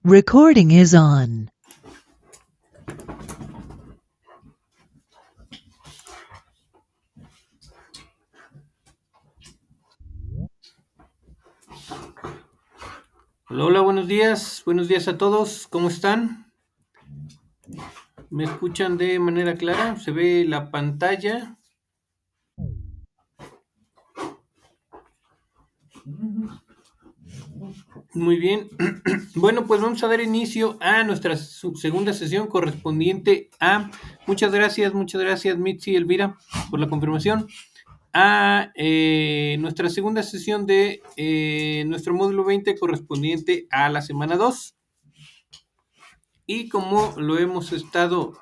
Recording is on. Hola, hola, buenos días a todos, ¿cómo están? ¿Me escuchan de manera clara? ¿Se ve la pantalla? Muy bien. Bueno, pues vamos a dar inicio a nuestra segunda sesión correspondiente a, muchas gracias Mitzi y Elvira por la confirmación, a nuestra segunda sesión de nuestro módulo 20 correspondiente a la semana 2. Y como lo hemos estado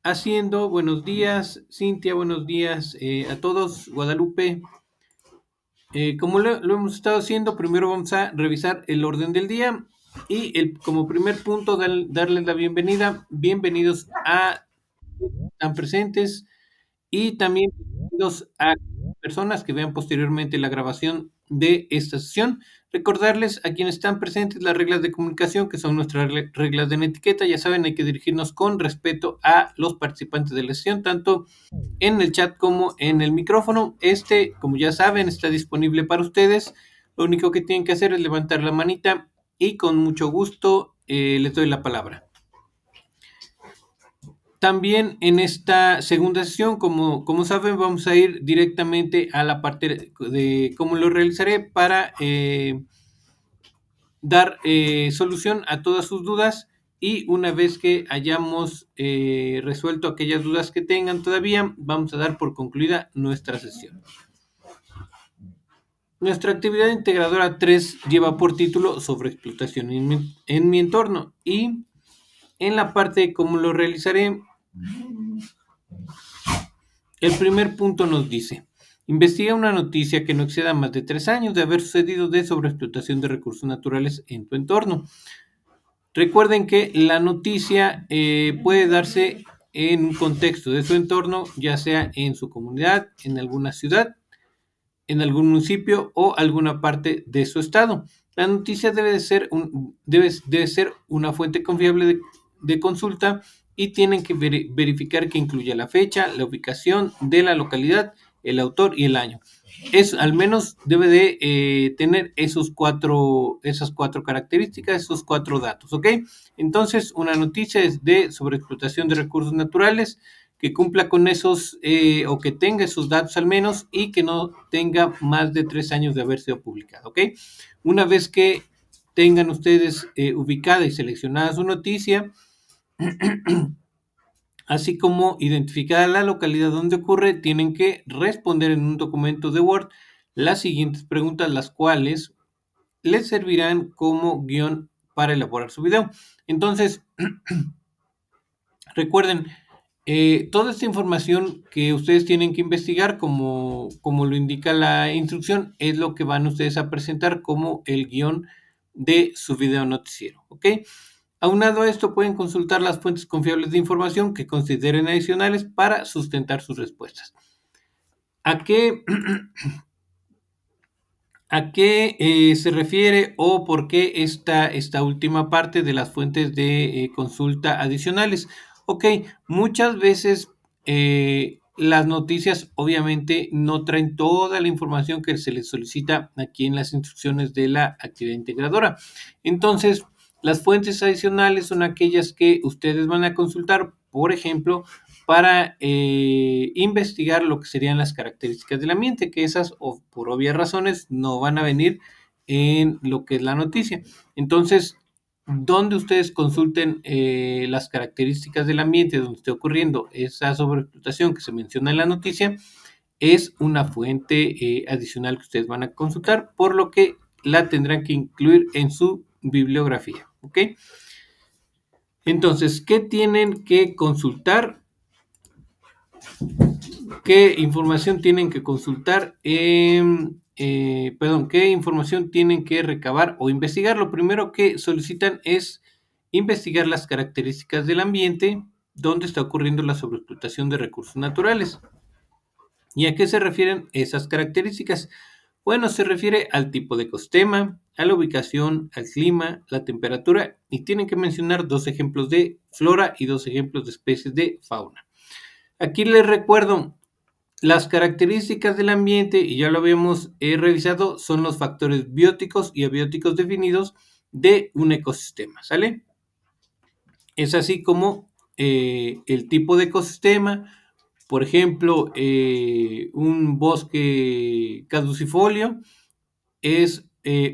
haciendo, buenos días Cintia, buenos días a todos, Guadalupe. Como lo hemos estado haciendo, primero vamos a revisar el orden del día y como primer punto darles la bienvenida. Bienvenidos a están presentes y también bienvenidos a personas que vean posteriormente la grabación de esta sesión. Recordarles a quienes están presentes las reglas de comunicación, que son nuestras reglas de etiqueta. Ya saben, hay que dirigirnos con respeto a los participantes de la sesión, tanto en el chat como en el micrófono. Como ya saben, está disponible para ustedes. Lo único que tienen que hacer es levantar la manita y con mucho gusto les doy la palabra. También en esta segunda sesión, como saben, vamos a ir directamente a la parte de cómo lo realizaré para dar solución a todas sus dudas, y una vez que hayamos resuelto aquellas dudas que tengan todavía, vamos a dar por concluida nuestra sesión. Nuestra actividad integradora 3 lleva por título sobre explotación en mi entorno, y en la parte de cómo lo realizaré, el primer punto nos dice: investiga una noticia que no exceda más de 3 años de haber sucedido de sobreexplotación de recursos naturales en tu entorno. Recuerden que la noticia puede darse en un contexto de su entorno, ya sea en su comunidad, en alguna ciudad, en algún municipio o alguna parte de su estado. La noticia debe ser una fuente confiable de consulta, y tienen que verificar que incluya la fecha, la ubicación de la localidad, el autor y el año. Al menos debe de tener esas cuatro características, esos 4 datos, ¿ok? Entonces, una noticia es sobre explotación de recursos naturales, que cumpla con esos o que tenga esos datos al menos, y que no tenga más de 3 años de haber sido publicado, ¿ok? Una vez que tengan ustedes ubicada y seleccionada su noticia, así como identificada la localidad donde ocurre, tienen que responder en un documento de Word las siguientes preguntas, las cuales les servirán como guión para elaborar su video. Entonces, recuerden, toda esta información que ustedes tienen que investigar, como lo indica la instrucción, es lo que van ustedes a presentar como el guión de su video noticiero, ¿ok? Aunado a esto, pueden consultar las fuentes confiables de información que consideren adicionales para sustentar sus respuestas. ¿A qué se refiere o por qué esta última parte de las fuentes de consulta adicionales? Ok, muchas veces las noticias obviamente no traen toda la información que se les solicita aquí en las instrucciones de la actividad integradora. Entonces, las fuentes adicionales son aquellas que ustedes van a consultar, por ejemplo, para investigar lo que serían las características del ambiente, que esas, por obvias razones, no van a venir en lo que es la noticia. Entonces, donde ustedes consulten las características del ambiente donde esté ocurriendo esa sobreexplotación que se menciona en la noticia, es una fuente adicional que ustedes van a consultar, por lo que la tendrán que incluir en su bibliografía, ¿ok? Entonces, ¿qué tienen que consultar? ¿Qué información tienen que consultar? ¿Qué información tienen que recabar o investigar? Lo primero que solicitan es investigar las características del ambiente donde está ocurriendo la sobreexplotación de recursos naturales. ¿Y a qué se refieren esas características? Bueno, se refiere al tipo de ecosistema, a la ubicación, al clima, la temperatura y tienen que mencionar 2 ejemplos de flora y 2 ejemplos de especies de fauna. Aquí les recuerdo, las características del ambiente, y ya lo habíamos revisado, son los factores bióticos y abióticos definidos de un ecosistema, ¿sale? Es así como el tipo de ecosistema, por ejemplo, un bosque caducifolio es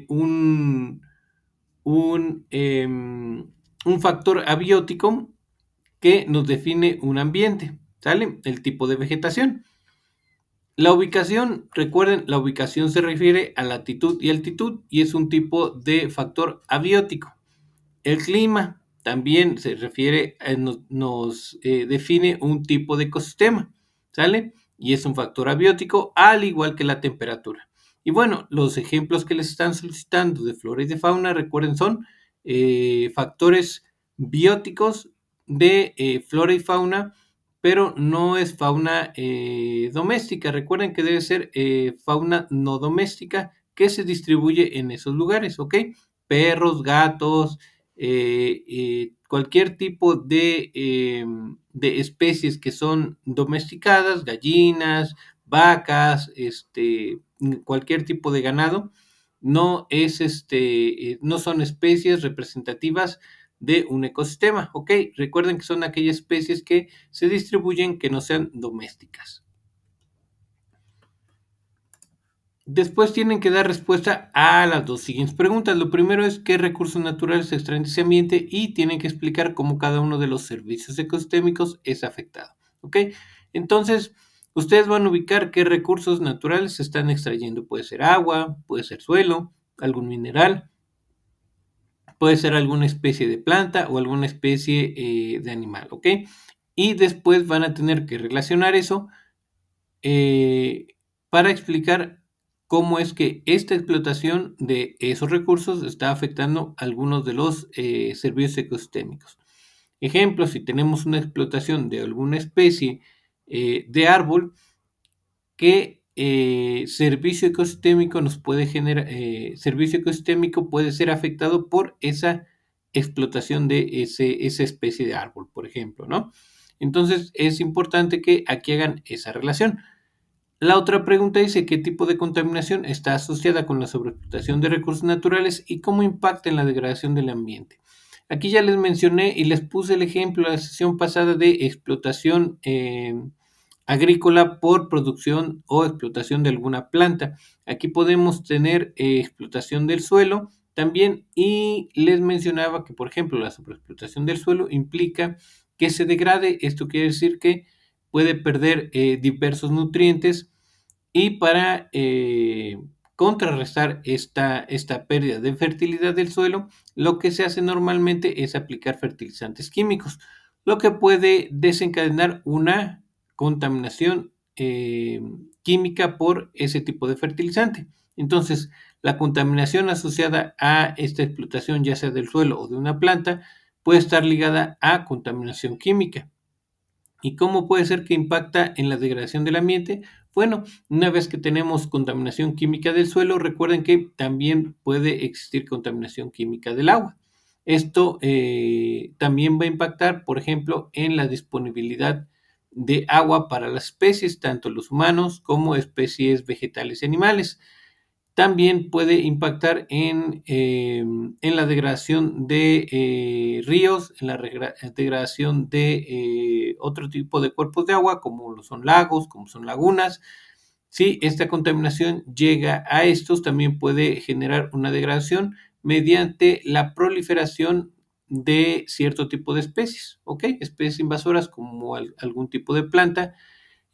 un factor abiótico que nos define un ambiente, ¿sale? El tipo de vegetación. La ubicación, recuerden, la ubicación se refiere a latitud y altitud y es un tipo de factor abiótico. El clima también se refiere, nos define un tipo de ecosistema, ¿sale? Y es un factor abiótico, al igual que la temperatura. Y bueno, los ejemplos que les están solicitando de flora y de fauna, recuerden, son factores bióticos de flora y fauna, pero no es fauna doméstica. Recuerden que debe ser fauna no doméstica que se distribuye en esos lugares, ¿ok? Perros, gatos, cualquier tipo de especies que son domesticadas, gallinas, vacas, cualquier tipo de ganado, no es no son especies representativas de un ecosistema, ¿ok? Recuerden que son aquellas especies que se distribuyen que no sean domésticas. Después tienen que dar respuesta a las 2 siguientes preguntas. Lo primero es qué recursos naturales se extraen de ese ambiente y tienen que explicar cómo cada uno de los servicios ecosistémicos es afectado. ¿Ok? Entonces, ustedes van a ubicar qué recursos naturales se están extrayendo. Puede ser agua, puede ser suelo, algún mineral, puede ser alguna especie de planta o alguna especie de animal. ¿Ok? Y después van a tener que relacionar eso para explicar cómo es que esta explotación de esos recursos está afectando algunos de los servicios ecosistémicos. Ejemplo, si tenemos una explotación de alguna especie de árbol, ¿qué servicio ecosistémico nos puede generar? Servicio ecosistémico puede ser afectado por esa explotación de esa especie de árbol, por ejemplo, ¿no? Entonces es importante que aquí hagan esa relación. La otra pregunta dice qué tipo de contaminación está asociada con la sobreexplotación de recursos naturales y cómo impacta en la degradación del ambiente. Aquí ya les mencioné y les puse el ejemplo en la sesión pasada de explotación agrícola por producción o explotación de alguna planta. Aquí podemos tener explotación del suelo también y les mencionaba que, por ejemplo, la sobreexplotación del suelo implica que se degrade. Esto quiere decir que puede perder diversos nutrientes y para contrarrestar esta pérdida de fertilidad del suelo, lo que se hace normalmente es aplicar fertilizantes químicos, lo que puede desencadenar una contaminación química por ese tipo de fertilizante. Entonces, la contaminación asociada a esta explotación, ya sea del suelo o de una planta, puede estar ligada a contaminación química. ¿Y cómo puede ser que impacta en la degradación del ambiente? Bueno, una vez que tenemos contaminación química del suelo, recuerden que también puede existir contaminación química del agua. Esto también va a impactar, por ejemplo, en la disponibilidad de agua para las especies, tanto los humanos como especies vegetales y animales. También puede impactar en la degradación de ríos, en la degradación de otro tipo de cuerpos de agua, como lo son lagos, como son lagunas. Si esta contaminación llega a estos, también puede generar una degradación mediante la proliferación de cierto tipo de especies, ¿ok? Especies invasoras como algún tipo de planta.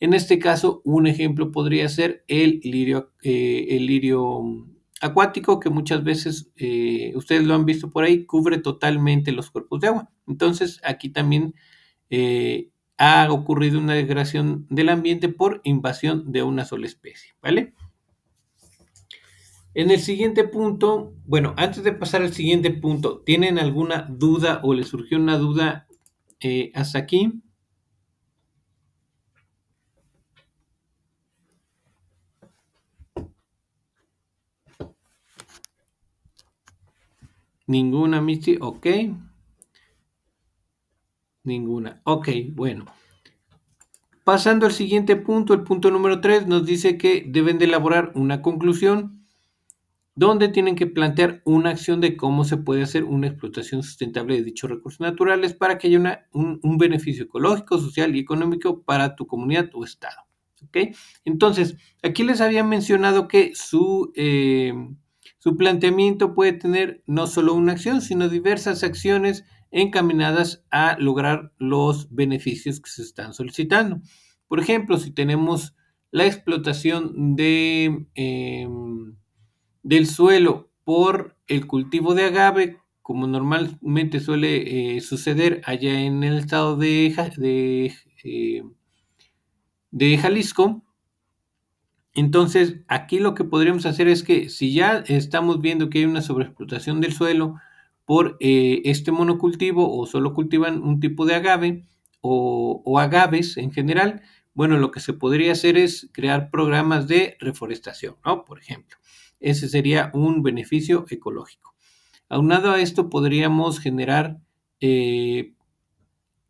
En este caso, un ejemplo podría ser el lirio acuático, que muchas veces ustedes lo han visto por ahí, cubre totalmente los cuerpos de agua. Entonces, aquí también ha ocurrido una degradación del ambiente por invasión de una sola especie, ¿vale? En el siguiente punto, bueno, antes de pasar al siguiente punto, ¿tienen alguna duda o les surgió una duda hasta aquí? Ninguna, Misty, ok. Ninguna, ok, bueno. Pasando al siguiente punto, el punto número 3 nos dice que deben de elaborar una conclusión donde tienen que plantear una acción de cómo se puede hacer una explotación sustentable de dichos recursos naturales para que haya un beneficio ecológico, social y económico para tu comunidad o estado. ¿Ok? Entonces, aquí les había mencionado que su planteamiento puede tener no solo una acción, sino diversas acciones encaminadas a lograr los beneficios que se están solicitando. Por ejemplo, si tenemos la explotación del suelo por el cultivo de agave, como normalmente suele suceder allá en el estado de Jalisco. Entonces, aquí lo que podríamos hacer es que si ya estamos viendo que hay una sobreexplotación del suelo por este monocultivo o solo cultivan un tipo de agave o agaves en general, bueno, lo que se podría hacer es crear programas de reforestación, ¿no? Por ejemplo, ese sería un beneficio ecológico. Aunado a esto, podríamos generar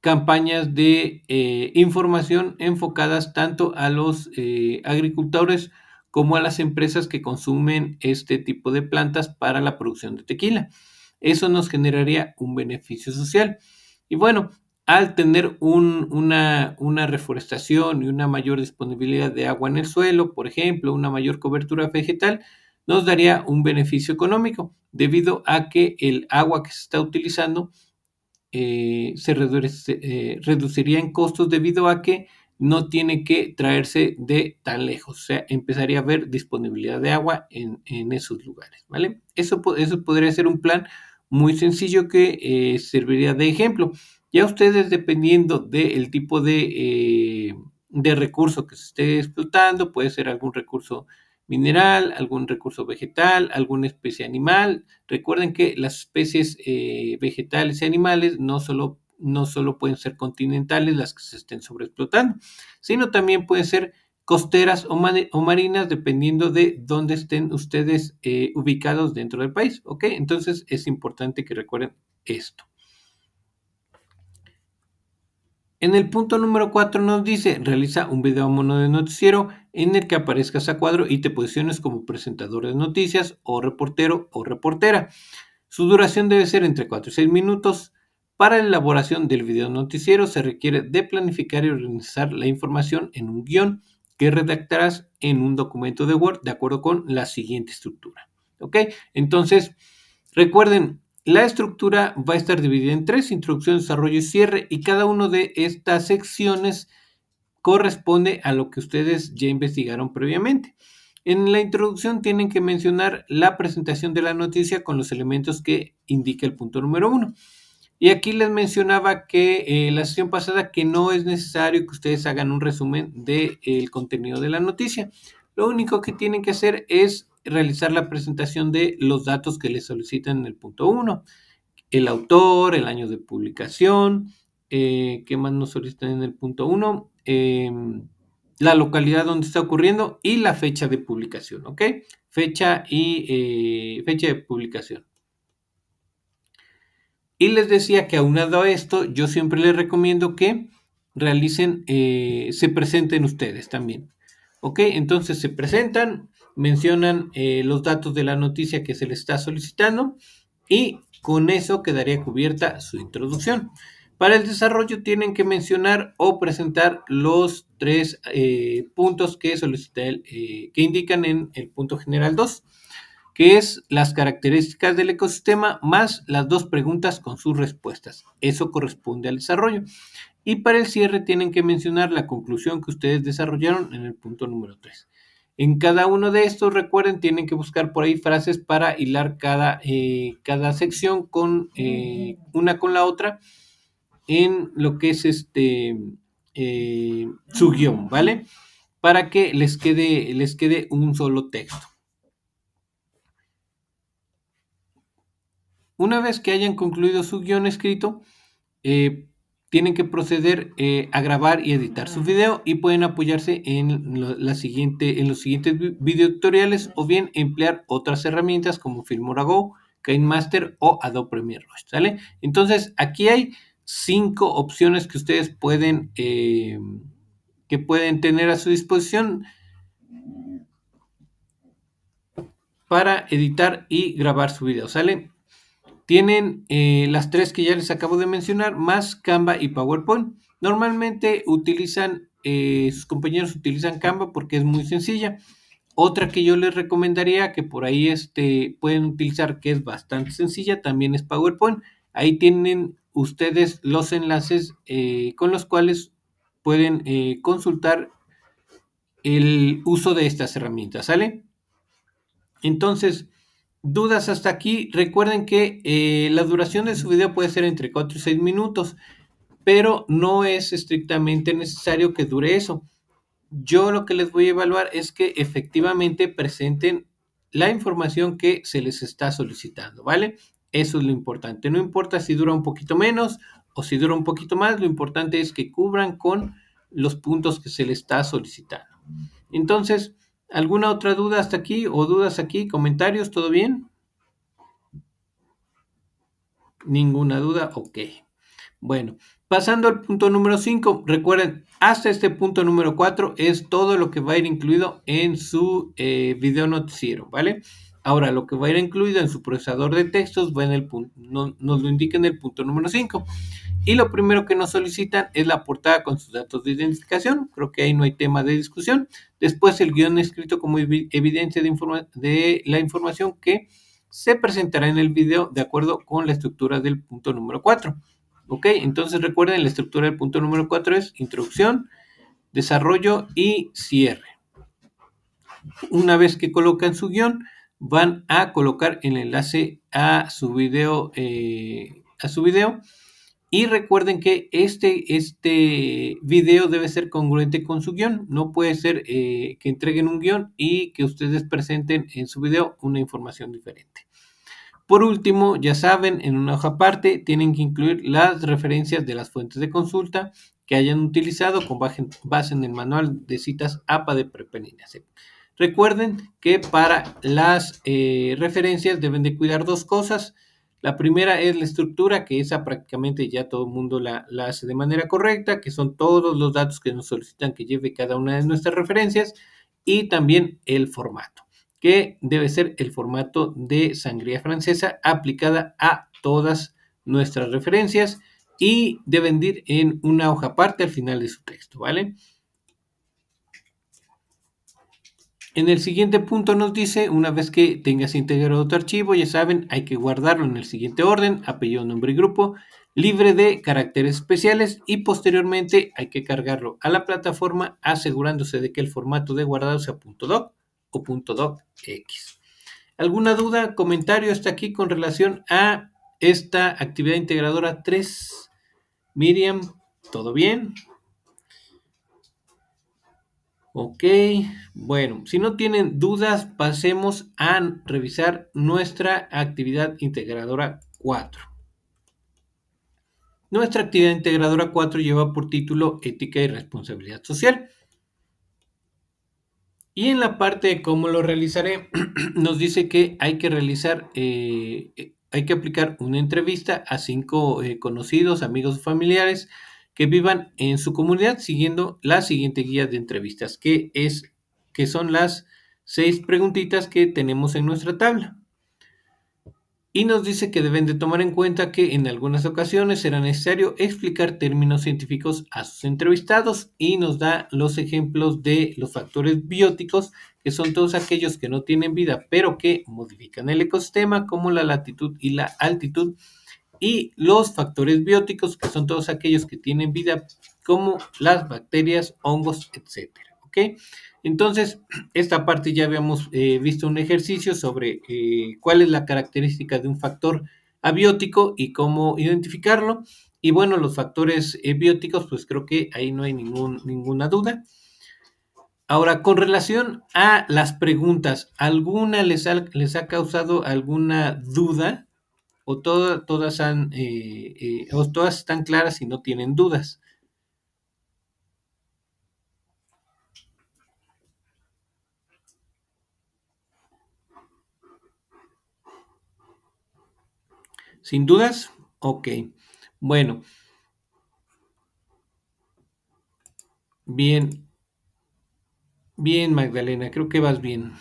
campañas de información enfocadas tanto a los agricultores como a las empresas que consumen este tipo de plantas para la producción de tequila. Eso nos generaría un beneficio social. Y bueno, al tener una reforestación y una mayor disponibilidad de agua en el suelo, por ejemplo, una mayor cobertura vegetal, nos daría un beneficio económico debido a que el agua que se está utilizando se reduciría en costos debido a que no tiene que traerse de tan lejos, o sea, empezaría a haber disponibilidad de agua en esos lugares, ¿vale? Eso podría ser un plan muy sencillo que serviría de ejemplo. Ya ustedes, dependiendo del tipo de recurso que se esté explotando, puede ser algún recurso mineral, algún recurso vegetal, alguna especie animal. Recuerden que las especies vegetales y animales no solo pueden ser continentales las que se estén sobreexplotando, sino también pueden ser costeras o marinas, dependiendo de dónde estén ustedes ubicados dentro del país, ¿ok? Entonces es importante que recuerden esto. En el punto número 4 nos dice, realiza un video mono de noticiero en el que aparezcas a cuadro y te posiciones como presentador de noticias o reportero o reportera. Su duración debe ser entre 4 y 6 minutos. Para la elaboración del video noticiero se requiere de planificar y organizar la información en un guión que redactarás en un documento de Word de acuerdo con la siguiente estructura. ¿Ok? Entonces, recuerden, la estructura va a estar dividida en 3, introducción, desarrollo y cierre, y cada una de estas secciones corresponde a lo que ustedes ya investigaron previamente. En la introducción tienen que mencionar la presentación de la noticia con los elementos que indica el punto número 1. Y aquí les mencionaba que la sesión pasada que no es necesario que ustedes hagan un resumen del contenido de la noticia. Lo único que tienen que hacer es realizar la presentación de los datos que les solicitan en el punto 1. El autor, el año de publicación, ¿qué más nos solicitan en el punto 1? La localidad donde está ocurriendo y la fecha de publicación, ¿ok? Fecha de publicación. Y les decía que aunado a esto, yo siempre les recomiendo que se presenten ustedes también. ¿Ok? Entonces se presentan, mencionan los datos de la noticia que se les está solicitando y con eso quedaría cubierta su introducción. Para el desarrollo tienen que mencionar o presentar los 3 puntos que que indican en el punto general 2, que es las características del ecosistema más las 2 preguntas con sus respuestas. Eso corresponde al desarrollo. Y para el cierre tienen que mencionar la conclusión que ustedes desarrollaron en el punto número 3. En cada uno de estos, recuerden, tienen que buscar por ahí frases para hilar cada sección con una con la otra en lo que es su guión, ¿vale? Para que les quede un solo texto. Una vez que hayan concluido su guión escrito, tienen que proceder a grabar y editar su video y pueden apoyarse en los siguientes video tutoriales o bien emplear otras herramientas como Filmora Go, KineMaster o Adobe Premiere Rush, ¿sale? Entonces, aquí hay 5 opciones que ustedes pueden tener a su disposición para editar y grabar su video, ¿sale? Tienen las 3 que ya les acabo de mencionar, más Canva y PowerPoint. Normalmente sus compañeros utilizan Canva porque es muy sencilla. Otra que yo les recomendaría, que por ahí pueden utilizar, que es bastante sencilla, también es PowerPoint. Ahí tienen ustedes los enlaces con los cuales pueden consultar el uso de estas herramientas, ¿sale? Entonces, dudas hasta aquí. Recuerden que la duración de su video puede ser entre 4 y 6 minutos, pero no es estrictamente necesario que dure eso. Yo lo que les voy a evaluar es que efectivamente presenten la información que se les está solicitando, ¿vale? Eso es lo importante. No importa si dura un poquito menos o si dura un poquito más, lo importante es que cubran con los puntos que se les está solicitando. Entonces, ¿alguna otra duda hasta aquí o dudas aquí? ¿Comentarios? ¿Todo bien? Ninguna duda, ok. Bueno, pasando al punto número 5, recuerden, hasta este punto número 4 es todo lo que va a ir incluido en su video noticiero, ¿vale? Ahora, lo que va a ir incluido en su procesador de textos va en el punto, nos lo indica en el punto número 5. Y lo primero que nos solicitan es la portada con sus datos de identificación. Creo que ahí no hay tema de discusión. Después el guión escrito como evidencia de la información que se presentará en el video de acuerdo con la estructura del punto número 4. Ok, entonces recuerden, la estructura del punto número 4 es introducción, desarrollo y cierre. Una vez que colocan su guión, van a colocar el enlace a su video, y recuerden que este video debe ser congruente con su guión. No puede ser que entreguen un guión y que ustedes presenten en su video una información diferente. Por último, ya saben, en una hoja aparte tienen que incluir las referencias de las fuentes de consulta que hayan utilizado con base en el manual de citas APA de PrepENINACEP. Recuerden que para las referencias deben de cuidar 2 cosas. La primera es la estructura, que esa prácticamente ya todo el mundo la hace de manera correcta, que son todos los datos que nos solicitan que lleve cada una de nuestras referencias, y también el formato, que debe ser el formato de sangría francesa aplicada a todas nuestras referencias y deben ir en una hoja aparte al final de su texto, ¿vale? En el siguiente punto nos dice, una vez que tengas integrado tu archivo, ya saben, hay que guardarlo en el siguiente orden: apellido, nombre y grupo, libre de caracteres especiales, y posteriormente hay que cargarlo a la plataforma asegurándose de que el formato de guardado sea .doc o .docx. ¿Alguna duda, comentario hasta aquí con relación a esta actividad integradora 3? Miriam, ¿todo bien? Ok, bueno, si no tienen dudas, pasemos a revisar nuestra actividad integradora 4. Nuestra actividad integradora 4 lleva por título Ética y Responsabilidad Social. Y en la parte de cómo lo realizaré, nos dice que hay que realizar, hay que aplicar una entrevista a 5 conocidos, amigos o familiares que vivan en su comunidad siguiendo la siguiente guía de entrevistas, que son las 6 preguntitas que tenemos en nuestra tabla. Y nos dice que deben de tomar en cuenta que en algunas ocasiones será necesario explicar términos científicos a sus entrevistados, y nos da los ejemplos de los factores bióticos, que son todos aquellos que no tienen vida pero que modifican el ecosistema, como la latitud y la altitud, y los factores bióticos, que son todos aquellos que tienen vida, como las bacterias, hongos, etcétera. ¿Ok? Entonces, esta parte ya habíamos visto un ejercicio sobre cuál es la característica de un factor abiótico y cómo identificarlo. Y bueno, los factores bióticos, pues creo que ahí no hay ninguna duda. Ahora, con relación a las preguntas, ¿alguna les ha causado alguna duda? ¿O todas están claras y no tienen dudas? ¿Sin dudas? Ok. Bueno, bien, bien, Magdalena, creo que vas bien.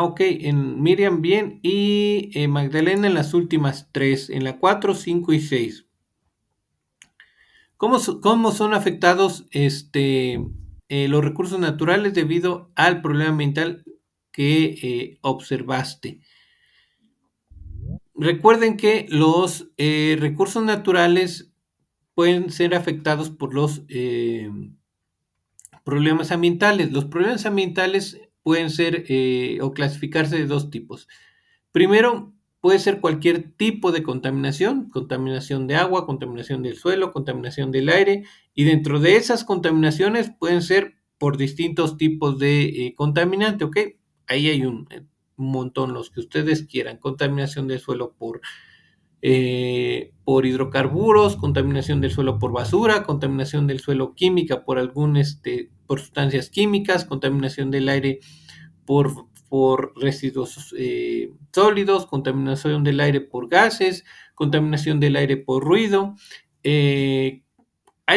Ok, en Miriam bien y Magdalena en las últimas tres, en la 4, 5 y 6. ¿Cómo son afectados los recursos naturales debido al problema ambiental que observaste? Recuerden que los recursos naturales pueden ser afectados por los problemas ambientales. Los problemas ambientales pueden ser o clasificarse de dos tipos. Primero, puede ser cualquier tipo de contaminación, contaminación de agua, contaminación del suelo, contaminación del aire, y dentro de esas contaminaciones pueden ser por distintos tipos de contaminante, ¿ok? Ahí hay un montón, los que ustedes quieran. Contaminación del suelo por hidrocarburos, contaminación del suelo por basura, contaminación del suelo química por por sustancias químicas, contaminación del aire por residuos sólidos, contaminación del aire por gases, contaminación del aire por ruido. Hay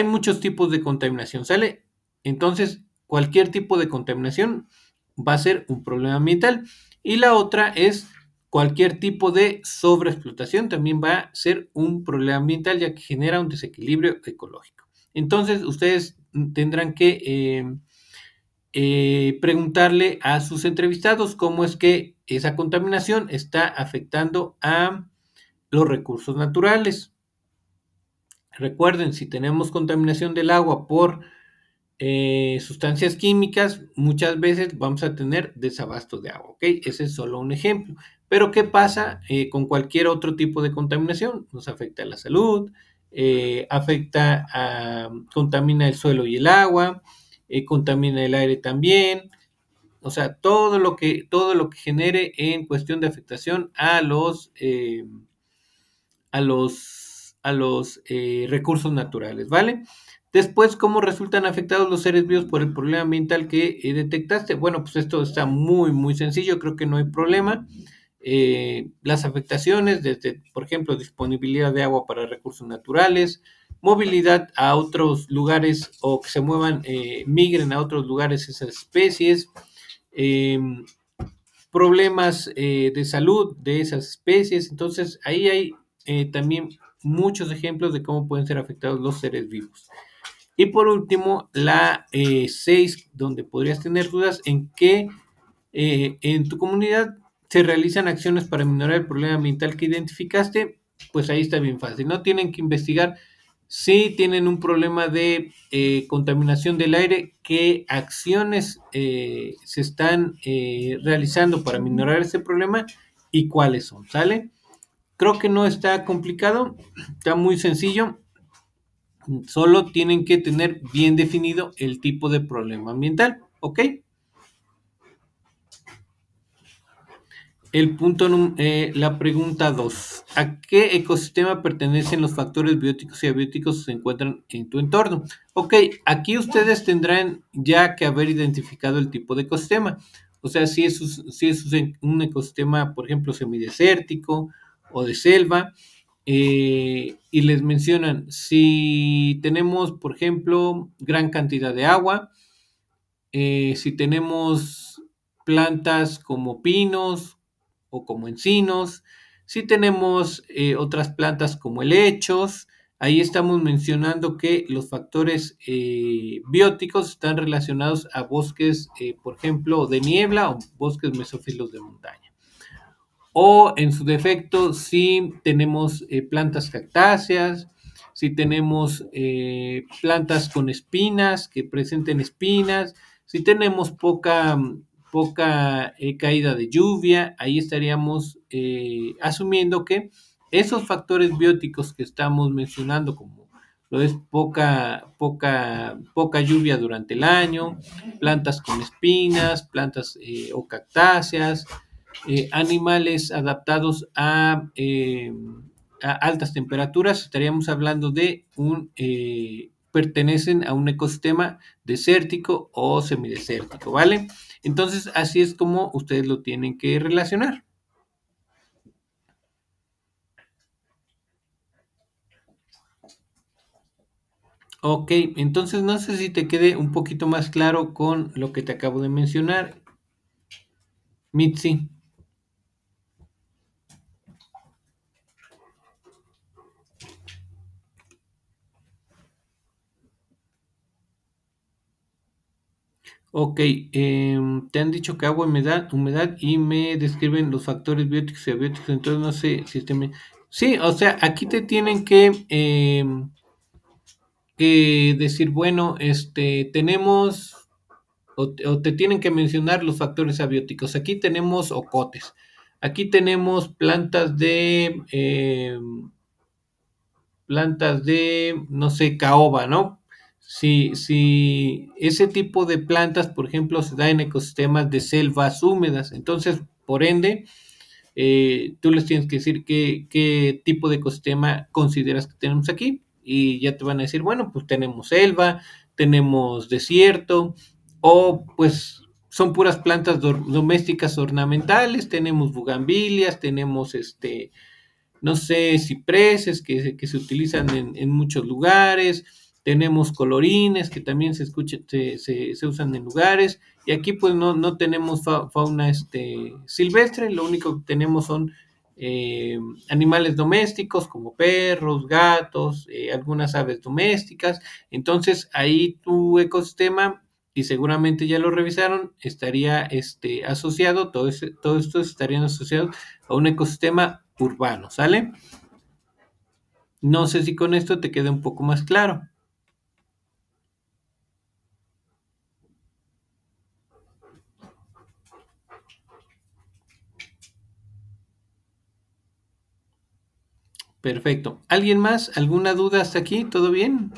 muchos tipos de contaminación, ¿sale? Entonces, cualquier tipo de contaminación va a ser un problema ambiental. Y la otra es cualquier tipo de sobreexplotación también va a ser un problema ambiental, ya que genera un desequilibrio ecológico. Entonces, ustedes tendrán que preguntarle a sus entrevistados cómo es que esa contaminación está afectando a los recursos naturales. Recuerden, si tenemos contaminación del agua por sustancias químicas, muchas veces vamos a tener desabasto de agua, ¿ok? Ese es solo un ejemplo. Pero, ¿qué pasa con cualquier otro tipo de contaminación? Nos afecta a la salud, contamina el suelo y el agua, contamina el aire también. O sea, todo lo que genere en cuestión de afectación a los recursos naturales, ¿vale? Después, ¿cómo resultan afectados los seres vivos por el problema ambiental que detectaste? Bueno, pues esto está muy, muy sencillo, creo que no hay problema. Las afectaciones, desde, por ejemplo, disponibilidad de agua para recursos naturales, movilidad a otros lugares o que se muevan, migren a otros lugares esas especies, eh, problemas de salud de esas especies. Entonces, ahí hay también muchos ejemplos de cómo pueden ser afectados los seres vivos. Y por último, la 6, donde podrías tener dudas en que en tu comunidad se realizan acciones para minorar el problema ambiental que identificaste, pues ahí está bien fácil. No tienen que investigar si tienen un problema de contaminación del aire, qué acciones se están realizando para minorar ese problema y cuáles son, ¿sale? Creo que no está complicado, está muy sencillo. Solo tienen que tener bien definido el tipo de problema ambiental, ¿ok? La pregunta 2. ¿A qué ecosistema pertenecen los factores bióticos y abióticos que se encuentran en tu entorno? Ok, aquí ustedes tendrán ya que haber identificado el tipo de ecosistema. O sea, si es un ecosistema, por ejemplo, semidesértico o de selva, y les mencionan si tenemos, por ejemplo, gran cantidad de agua, si tenemos plantas como pinos o como encinos, si tenemos otras plantas como helechos, ahí estamos mencionando que los factores bióticos están relacionados a bosques, por ejemplo, de niebla o bosques mesófilos de montaña. O en su defecto, si tenemos plantas cactáceas, si tenemos plantas con espinas, que presenten espinas, si tenemos poca caída de lluvia, ahí estaríamos asumiendo que esos factores bióticos que estamos mencionando, como lo es poca lluvia durante el año, plantas con espinas, plantas o cactáceas, animales adaptados a altas temperaturas, estaríamos hablando de pertenecen a un ecosistema desértico o semidesértico, ¿vale? Entonces, así es como ustedes lo tienen que relacionar. Ok, entonces no sé si te quede un poquito más claro con lo que te acabo de mencionar, Mitzi. Ok, te han dicho que agua, humedad y me describen los factores bióticos y abióticos, entonces no sé si Sí, o sea, aquí te tienen que decir, bueno, tenemos, o te tienen que mencionar los factores abióticos. Aquí tenemos ocotes, aquí tenemos plantas de, no sé, caoba, ¿no? Si ese tipo de plantas, por ejemplo, se da en ecosistemas de selvas húmedas, entonces, por ende, tú les tienes que decir qué tipo de ecosistema consideras que tenemos aquí y ya te van a decir, bueno, pues tenemos selva, tenemos desierto o pues son puras plantas domésticas ornamentales, tenemos bugambilias, tenemos no sé, cipreses que se utilizan en muchos lugares, tenemos colorines que también se usan en lugares, y aquí pues no tenemos fauna silvestre, lo único que tenemos son animales domésticos como perros, gatos, algunas aves domésticas, entonces ahí tu ecosistema, y seguramente ya lo revisaron, estaría asociado, todo esto estarían asociados a un ecosistema urbano, ¿sale? No sé si con esto te queda un poco más claro. Perfecto. ¿Alguien más? ¿Alguna duda hasta aquí? ¿Todo bien?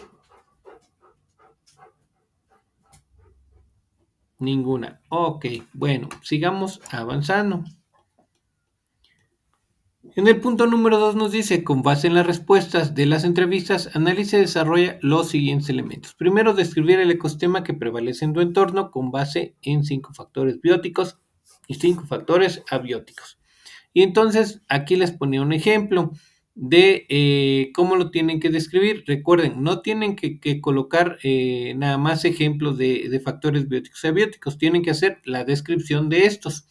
Ninguna. Ok, bueno, sigamos avanzando. En el punto número 2 nos dice, con base en las respuestas de las entrevistas, analiza y desarrolla los siguientes elementos. Primero, describir el ecosistema que prevalece en tu entorno con base en 5 factores bióticos y 5 factores abióticos. Y entonces aquí les ponía un ejemplo de cómo lo tienen que describir. Recuerden, no tienen que colocar nada más ejemplos de factores bióticos y abióticos, tienen que hacer la descripción de estos.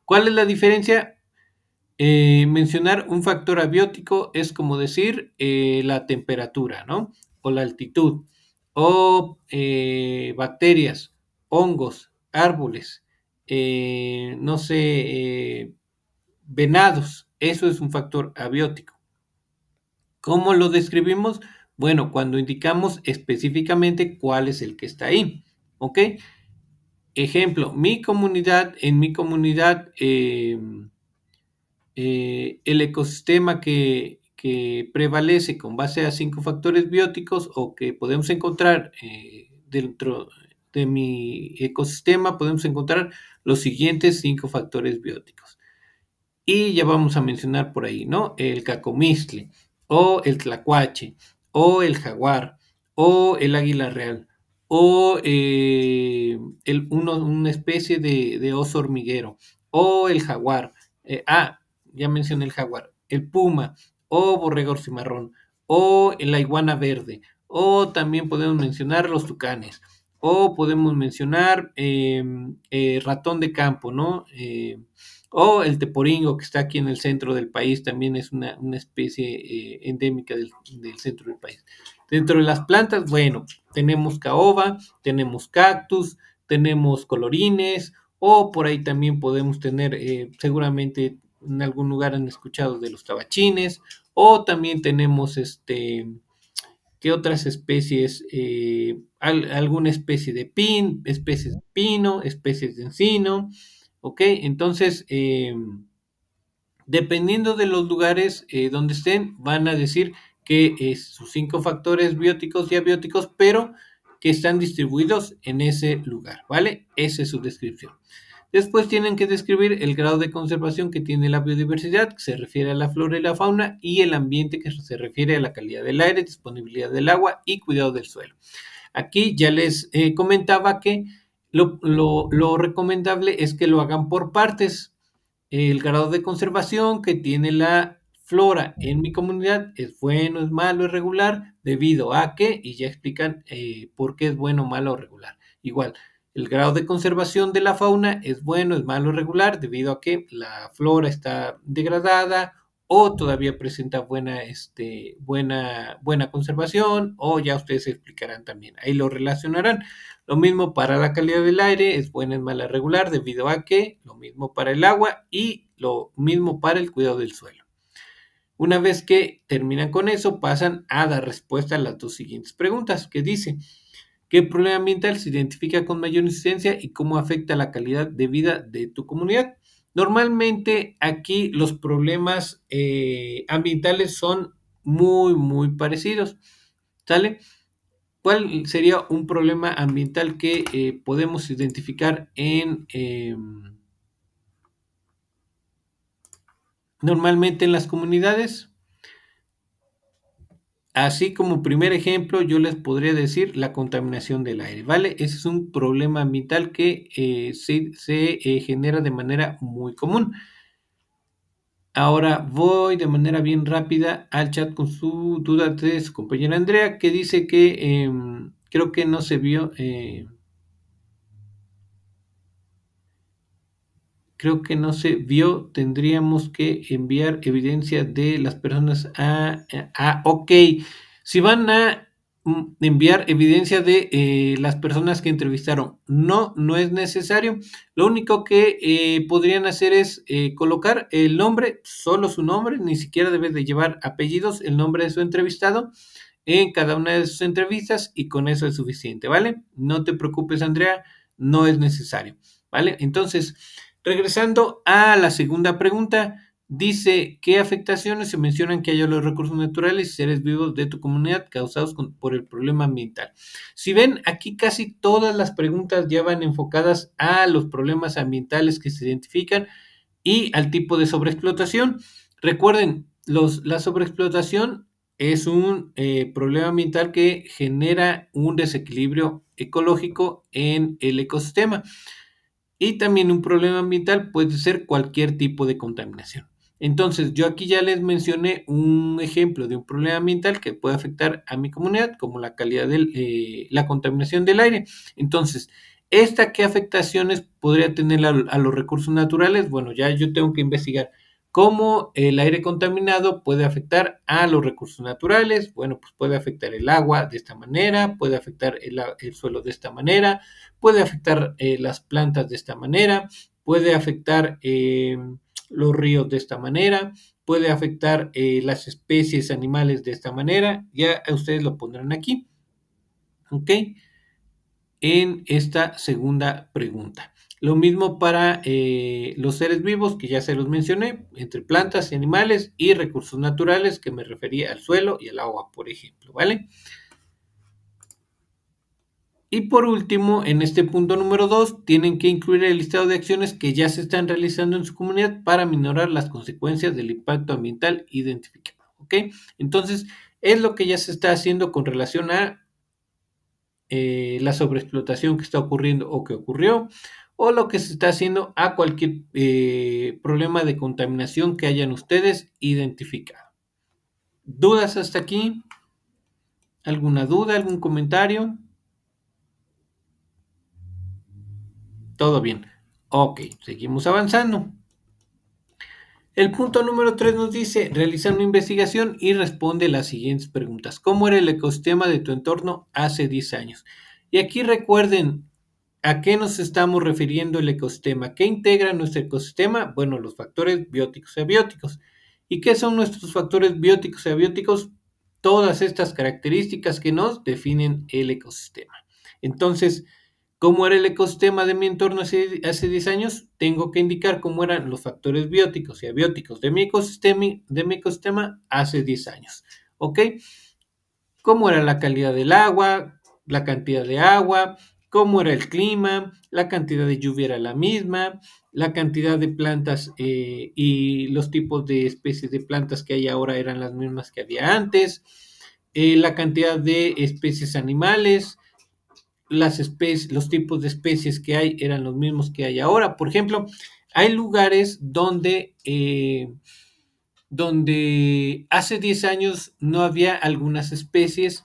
¿Cuál es la diferencia? Mencionar un factor abiótico es como decir la temperatura, ¿no? O la altitud, o bacterias, hongos, árboles, no sé, venados. Eso es un factor abiótico. ¿Cómo lo describimos? Bueno, cuando indicamos específicamente cuál es el que está ahí, ¿ok? Ejemplo, en mi comunidad, el ecosistema que prevalece con base a 5 factores bióticos o que podemos encontrar dentro de mi ecosistema, podemos encontrar los siguientes 5 factores bióticos. Y ya vamos a mencionar por ahí, ¿no? El cacomistle, o el tlacuache, o el jaguar, o el águila real, o una especie de oso hormiguero, o el jaguar. Ya mencioné el jaguar, el puma, o borrego cimarrón, o la iguana verde, o también podemos mencionar los tucanes, o podemos mencionar ratón de campo, ¿no? O el teporingo, que está aquí en el centro del país, también es una especie endémica del centro del país. Dentro de las plantas, bueno, tenemos caoba, tenemos cactus, tenemos colorines, o por ahí también podemos tener, seguramente en algún lugar han escuchado de los tabachines, o también tenemos ¿qué otras especies? Alguna especie de especies de pino, especies de encino, ¿ok? Entonces, dependiendo de los lugares donde estén, van a decir que sus 5 factores bióticos y abióticos, pero que están distribuidos en ese lugar, ¿vale? Esa es su descripción. Después tienen que describir el grado de conservación que tiene la biodiversidad, que se refiere a la flora y la fauna, y el ambiente, que se refiere a la calidad del aire, disponibilidad del agua y cuidado del suelo. Aquí ya les comentaba que lo recomendable es que lo hagan por partes. El grado de conservación que tiene la flora en mi comunidad es bueno, es malo, es regular, debido a que, y ya explican por qué es bueno, malo o regular. Igual, el grado de conservación de la fauna es bueno, es malo, es regular, debido a que la flora está degradada o todavía presenta buena conservación, o ya ustedes explicarán también, ahí lo relacionarán. Lo mismo para la calidad del aire, es buena, es mala, regular, debido a que, lo mismo para el agua y lo mismo para el cuidado del suelo. Una vez que terminan con eso, pasan a dar respuesta a las dos siguientes preguntas, que dice, ¿qué problema ambiental se identifica con mayor incidencia y cómo afecta la calidad de vida de tu comunidad? Normalmente aquí los problemas ambientales son muy, muy parecidos, ¿sale? ¿Cuál sería un problema ambiental que podemos identificar normalmente en las comunidades? Así como primer ejemplo, yo les podría decir la contaminación del aire, ¿vale? Ese es un problema ambiental que se genera de manera muy común. Ahora voy de manera bien rápida al chat con su duda de su compañera Andrea, que dice que creo que no se vio. Creo que no se vio, tendríamos que enviar evidencia de las personas ok. Si van a enviar evidencia de las personas que entrevistaron, no es necesario. Lo único que podrían hacer es colocar el nombre, solo su nombre, ni siquiera debe de llevar apellidos, el nombre de su entrevistado en cada una de sus entrevistas y con eso es suficiente, ¿vale? No te preocupes, Andrea, no es necesario, ¿vale? Entonces, regresando a la segunda pregunta, dice, ¿qué afectaciones se mencionan que haya los recursos naturales y seres vivos de tu comunidad causados por el problema ambiental? Si ven, aquí casi todas las preguntas ya van enfocadas a los problemas ambientales que se identifican y al tipo de sobreexplotación. Recuerden, la sobreexplotación es un problema ambiental que genera un desequilibrio ecológico en el ecosistema. Y también un problema ambiental puede ser cualquier tipo de contaminación. Entonces, yo aquí ya les mencioné un ejemplo de un problema ambiental que puede afectar a mi comunidad, como la calidad la contaminación del aire. Entonces, ¿qué afectaciones podría tener a los recursos naturales? Bueno, ya yo tengo que investigar cómo el aire contaminado puede afectar a los recursos naturales. Bueno, pues puede afectar el agua de esta manera, puede afectar el suelo de esta manera, puede afectar las plantas de esta manera, puede afectar los ríos de esta manera, puede afectar las especies animales de esta manera. Ya ustedes lo pondrán aquí, ¿ok? En esta segunda pregunta. Lo mismo para los seres vivos, que ya se los mencioné, entre plantas y animales y recursos naturales, que me refería al suelo y al agua, por ejemplo, ¿vale? Y por último, en este punto número 2, tienen que incluir el listado de acciones que ya se están realizando en su comunidad para minorar las consecuencias del impacto ambiental identificado, ¿ok? Entonces, es lo que ya se está haciendo con relación a la sobreexplotación que está ocurriendo o que ocurrió, o lo que se está haciendo a cualquier problema de contaminación que hayan ustedes identificado. ¿Dudas hasta aquí? ¿Alguna duda, algún comentario? Todo bien. Ok, seguimos avanzando. El punto número 3 nos dice, realiza una investigación y responde las siguientes preguntas. ¿Cómo era el ecosistema de tu entorno hace 10 años? Y aquí recuerden, ¿a qué nos estamos refiriendo el ecosistema? ¿Qué integra nuestro ecosistema? Bueno, los factores bióticos y abióticos. ¿Y qué son nuestros factores bióticos y abióticos? Todas estas características que nos definen el ecosistema. Entonces, ¿cómo era el ecosistema de mi entorno hace 10 años? Tengo que indicar cómo eran los factores bióticos y abióticos de mi ecosistema hace 10 años. ¿Ok? ¿Cómo era la calidad del agua, la cantidad de agua, cómo era el clima, la cantidad de lluvia era la misma, la cantidad de plantas y los tipos de especies de plantas que hay ahora eran las mismas que había antes, la cantidad de especies animales, los tipos de especies que hay eran los mismos que hay ahora. Por ejemplo, hay lugares donde donde hace 10 años no había algunas especies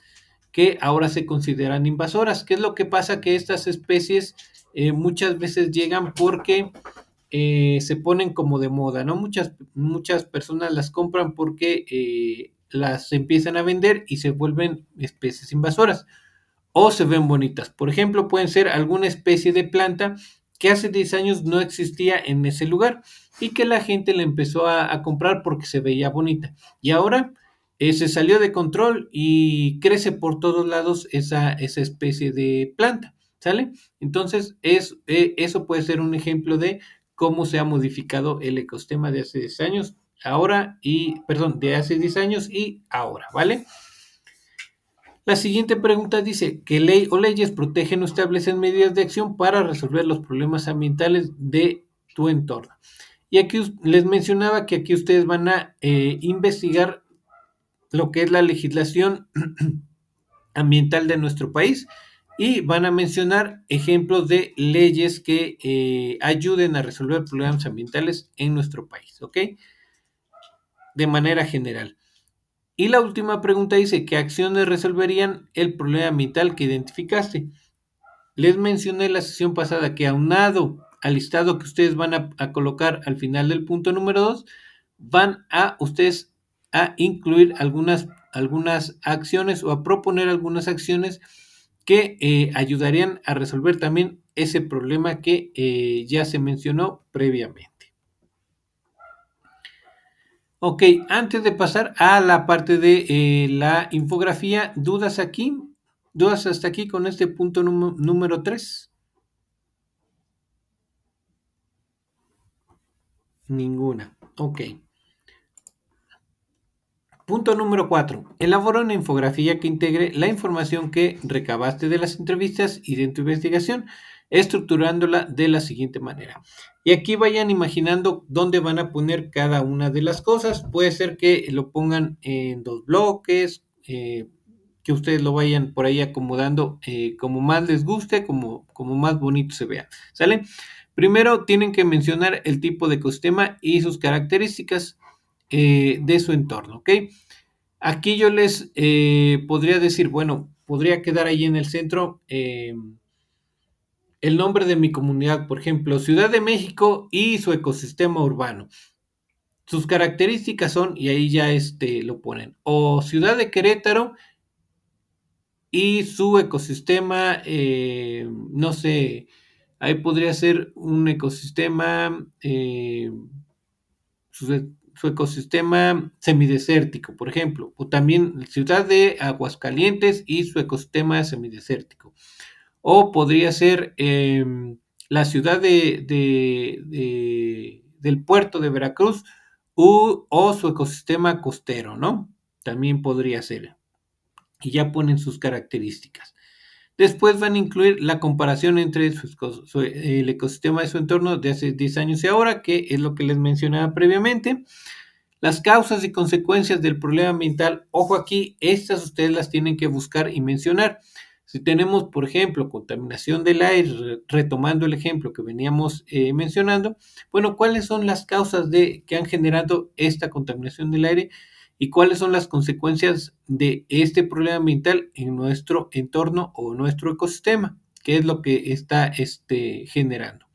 que ahora se consideran invasoras. ¿Qué es lo que pasa? Que estas especies muchas veces llegan porque se ponen como de moda, ¿no? Muchas personas las compran porque las empiezan a vender y se vuelven especies invasoras o se ven bonitas. Por ejemplo, pueden ser alguna especie de planta que hace 10 años no existía en ese lugar y que la gente la empezó a comprar porque se veía bonita. Y ahora se salió de control y crece por todos lados esa especie de planta, ¿sale? Entonces, eso puede ser un ejemplo de cómo se ha modificado el ecosistema de hace 10 años, de hace 10 años y ahora, ¿vale? La siguiente pregunta dice, ¿qué ley o leyes protegen o establecen medidas de acción para resolver los problemas ambientales de tu entorno? Y aquí les mencionaba que aquí ustedes van a investigar lo que es la legislación ambiental de nuestro país y van a mencionar ejemplos de leyes que ayuden a resolver problemas ambientales en nuestro país, ¿ok? De manera general. Y la última pregunta dice, ¿qué acciones resolverían el problema ambiental que identificaste? Les mencioné en la sesión pasada que aunado al listado que ustedes van a colocar al final del punto número 2, van a ustedes a incluir algunas acciones o a proponer algunas acciones que ayudarían a resolver también ese problema que ya se mencionó previamente. Ok, antes de pasar a la parte de la infografía, ¿dudas aquí? ¿Dudas hasta aquí con este punto número 3? Ninguna. Ok. Punto número 4. Elabora una infografía que integre la información que recabaste de las entrevistas y de tu investigación, estructurándola de la siguiente manera. Y aquí vayan imaginando dónde van a poner cada una de las cosas. Puede ser que lo pongan en 2 bloques, que ustedes lo vayan por ahí acomodando como más les guste, como más bonito se vea. ¿Sale? Primero tienen que mencionar el tipo de ecosistema y sus características de su entorno, ¿ok? Aquí yo les podría decir, bueno, podría quedar ahí en el centro el nombre de mi comunidad, por ejemplo, Ciudad de México y su ecosistema urbano. Sus características son, y ahí ya lo ponen, o Ciudad de Querétaro y su ecosistema, no sé, ahí podría ser un ecosistema, su ecosistema semidesértico, por ejemplo, o también Ciudad de Aguascalientes y su ecosistema semidesértico. O podría ser la ciudad del puerto de Veracruz o su ecosistema costero, ¿no? También podría ser. Y ya ponen sus características. Después van a incluir la comparación entre el ecosistema de su entorno de hace 10 años y ahora, que es lo que les mencionaba previamente. Las causas y consecuencias del problema ambiental, ojo aquí, estas ustedes las tienen que buscar y mencionar. Si tenemos, por ejemplo, contaminación del aire, retomando el ejemplo que veníamos mencionando, bueno, ¿cuáles son las causas que han generado esta contaminación del aire y cuáles son las consecuencias de este problema ambiental en nuestro entorno o nuestro ecosistema? ¿Qué es lo que está generando?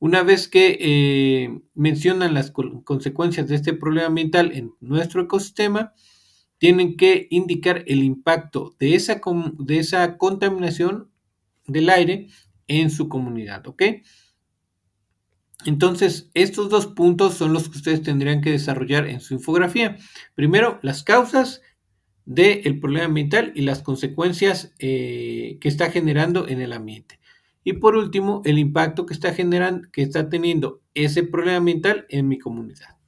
Una vez que mencionan las consecuencias de este problema ambiental en nuestro ecosistema, tienen que indicar el impacto de esa contaminación del aire en su comunidad, ¿ok? Entonces, estos 2 puntos son los que ustedes tendrían que desarrollar en su infografía. Primero, las causas del problema ambiental y las consecuencias que está generando en el ambiente. Y por último, el impacto que está teniendo ese problema ambiental en mi comunidad.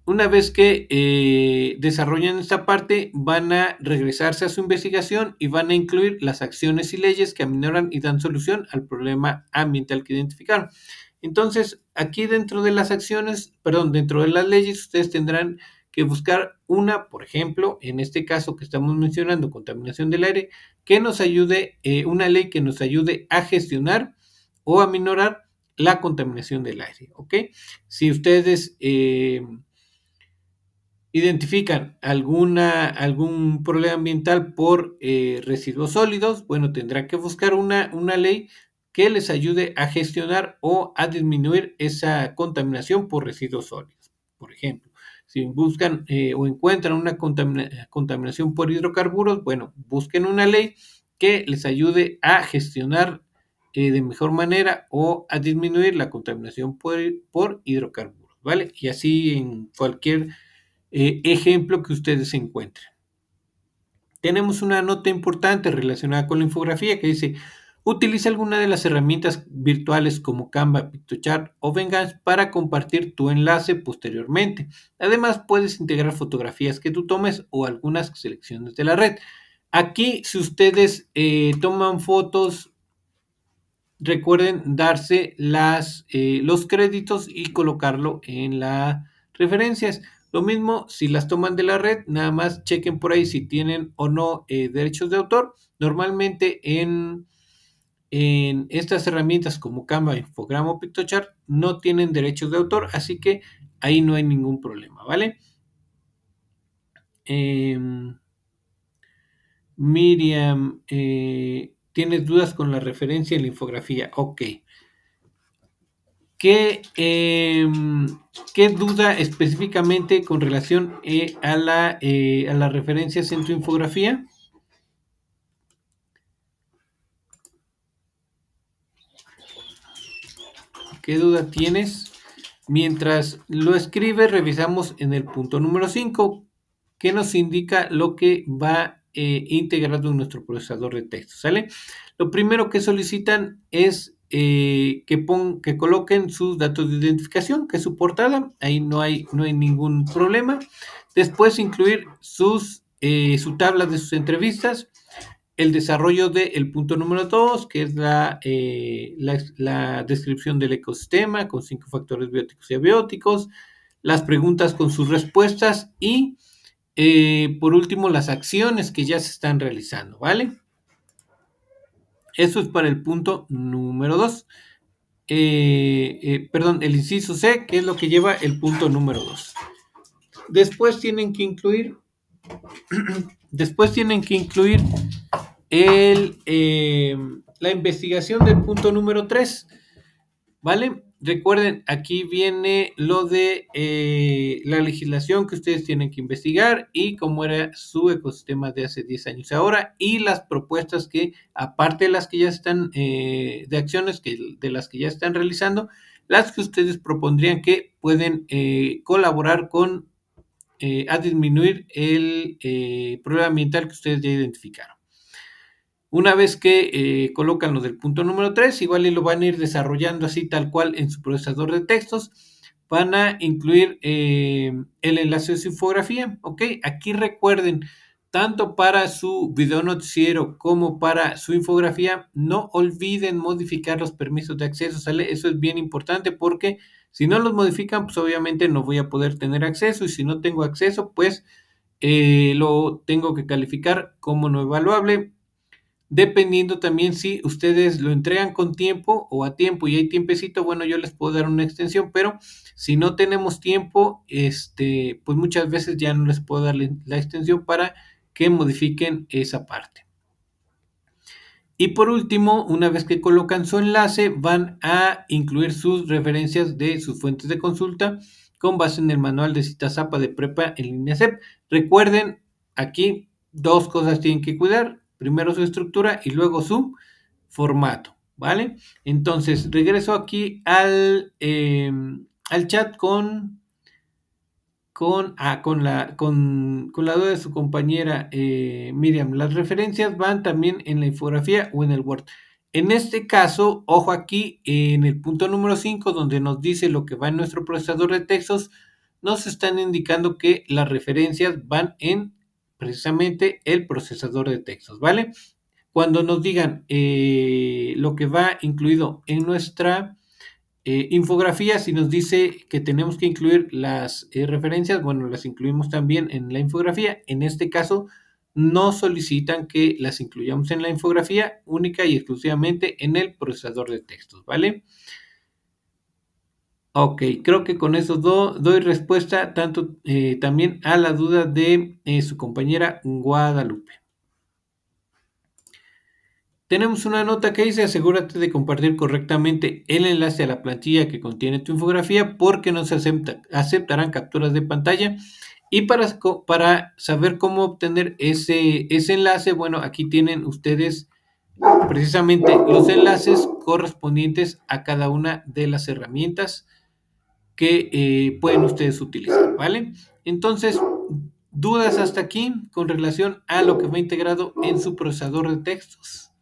Una vez que desarrollan esta parte, van a regresarse a su investigación y van a incluir las acciones y leyes que aminoran y dan solución al problema ambiental que identificaron. Entonces, aquí dentro de las dentro de las leyes, ustedes tendrán que buscar una, por ejemplo, en este caso que estamos mencionando, contaminación del aire, que nos ayude, una ley que nos ayude a gestionar o a minorar la contaminación del aire, ¿ok? Si ustedes identifican algún problema ambiental por residuos sólidos, bueno, tendrán que buscar una ley que les ayude a gestionar o a disminuir esa contaminación por residuos sólidos. Por ejemplo, si buscan o encuentran una contaminación por hidrocarburos, bueno, busquen una ley que les ayude a gestionar de mejor manera o a disminuir la contaminación por hidrocarburos, ¿vale? Y así en cualquier ejemplo que ustedes encuentren. Tenemos una nota importante relacionada con la infografía que dice: utiliza alguna de las herramientas virtuales como Canva, Pictochart o Behance para compartir tu enlace posteriormente. Además, puedes integrar fotografías que tú tomes o algunas selecciones de la red. Aquí, si ustedes toman fotos, recuerden darse los créditos y colocarlo en las referencias. Lo mismo si las toman de la red, nada más chequen por ahí si tienen o no derechos de autor. Normalmente en estas herramientas como Canva, Infograma o Pictochart no tienen derechos de autor, así que ahí no hay ningún problema, ¿vale? Miriam, ¿tienes dudas con la referencia en la infografía? Ok. ¿Qué duda específicamente con relación a las referencias en tu infografía? ¿Qué duda tienes? Mientras lo escribes, revisamos en el punto número 5, que nos indica lo que va integrado en nuestro procesador de texto, ¿sale? Lo primero que solicitan es que coloquen sus datos de identificación, que es su portada, ahí no hay ningún problema. Después incluir su tabla de sus entrevistas, el desarrollo del punto número 2, que es la descripción del ecosistema con 5 factores bióticos y abióticos, las preguntas con sus respuestas y, por último, las acciones que ya se están realizando, ¿vale? Eso es para el punto número 2. Perdón, el inciso C, que es lo que lleva el punto número 2. Después tienen que incluir la investigación del punto número 3, ¿vale? Recuerden, aquí viene lo de la legislación que ustedes tienen que investigar y cómo era su ecosistema de hace 10 años ahora, y las propuestas que, aparte de las que ya están, de acciones de las que ya están realizando, las que ustedes propondrían que pueden colaborar con a disminuir el problema ambiental que ustedes ya identificaron. Una vez que colocan lo del punto número 3, igual y lo van a ir desarrollando así tal cual en su procesador de textos, van a incluir el enlace de su infografía, ¿ok? Aquí recuerden, tanto para su video noticiero como para su infografía, no olviden modificar los permisos de acceso, ¿sale? Eso es bien importante porque si no los modifican, pues obviamente no voy a poder tener acceso, y si no tengo acceso, pues lo tengo que calificar como no evaluable. Dependiendo también si ustedes lo entregan con tiempo o a tiempo y hay tiempecito, bueno, yo les puedo dar una extensión, pero si no tenemos tiempo, pues muchas veces ya no les puedo dar la extensión para que modifiquen esa parte. Y por último, una vez que colocan su enlace, van a incluir sus referencias de sus fuentes de consulta con base en el manual de citas APA de prepa en línea CEP. Recuerden, aquí 2 cosas tienen que cuidar. Primero su estructura y luego su formato, ¿vale? Entonces, regreso aquí al chat con la duda de su compañera Miriam. Las referencias van también en la infografía o en el Word. En este caso, ojo aquí, en el punto número 5, donde nos dice lo que va en nuestro procesador de textos, nos están indicando que las referencias van en precisamente el procesador de textos, ¿vale? Cuando nos digan lo que va incluido en nuestra infografía, si nos dice que tenemos que incluir las referencias, bueno, las incluimos también en la infografía. En este caso, no solicitan que las incluyamos en la infografía, única y exclusivamente en el procesador de textos, ¿vale? Ok, creo que con eso doy respuesta tanto también a la duda de su compañera Guadalupe. Tenemos una nota que dice: asegúrate de compartir correctamente el enlace a la plantilla que contiene tu infografía porque no se aceptarán capturas de pantalla. Y para saber cómo obtener ese enlace, bueno, aquí tienen ustedes precisamente los enlaces correspondientes a cada una de las herramientas que pueden ustedes utilizar, ¿vale? Entonces, dudas hasta aquí con relación a lo que va integrado en su procesador de textos.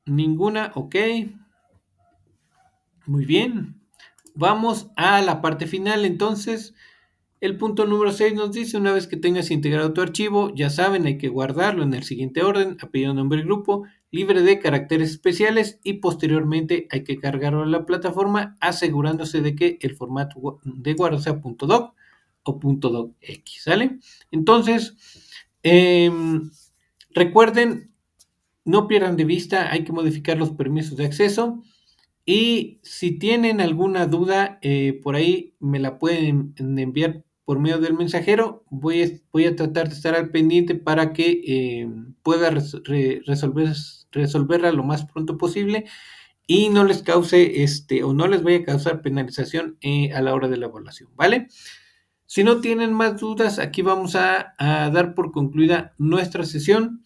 Ninguna, ok. Muy bien. Vamos a la parte final. Entonces, el punto número 6 nos dice: una vez que tengas integrado tu archivo, ya saben, hay que guardarlo en el siguiente orden: apellido, nombre y grupo, libre de caracteres especiales, y posteriormente hay que cargarlo a la plataforma asegurándose de que el formato de guarda sea .doc o .docx, ¿sale? Entonces, recuerden, no pierdan de vista, hay que modificar los permisos de acceso. Y si tienen alguna duda, por ahí me la pueden enviar por medio del mensajero. Voy a tratar de estar al pendiente para que pueda resolverla lo más pronto posible y no les cause o no les vaya a causar penalización a la hora de la evaluación, ¿vale? Si no tienen más dudas, aquí vamos a dar por concluida nuestra sesión.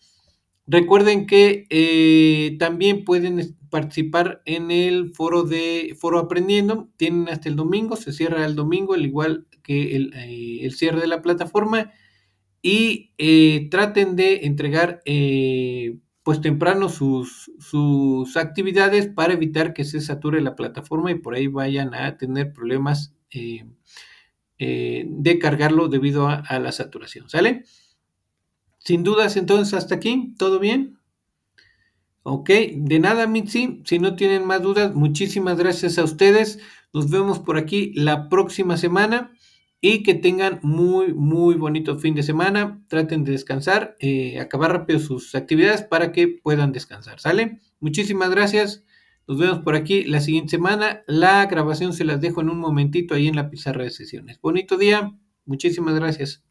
Recuerden que también pueden participar en el Foro Aprendiendo. Tienen hasta el domingo, se cierra el domingo, al igual que el cierre de la plataforma. Y traten de entregar pues temprano sus actividades para evitar que se sature la plataforma y por ahí vayan a tener problemas de cargarlo debido a la saturación. ¿Sale? Sin dudas, entonces, hasta aquí, ¿todo bien? Ok, de nada, Mitzi. Si no tienen más dudas, muchísimas gracias a ustedes. Nos vemos por aquí la próxima semana y que tengan muy, muy bonito fin de semana. Traten de descansar, acabar rápido sus actividades para que puedan descansar. ¿Sale? Muchísimas gracias. Nos vemos por aquí la siguiente semana. La grabación se las dejo en un momentito ahí en la pizarra de sesiones. Bonito día. Muchísimas gracias.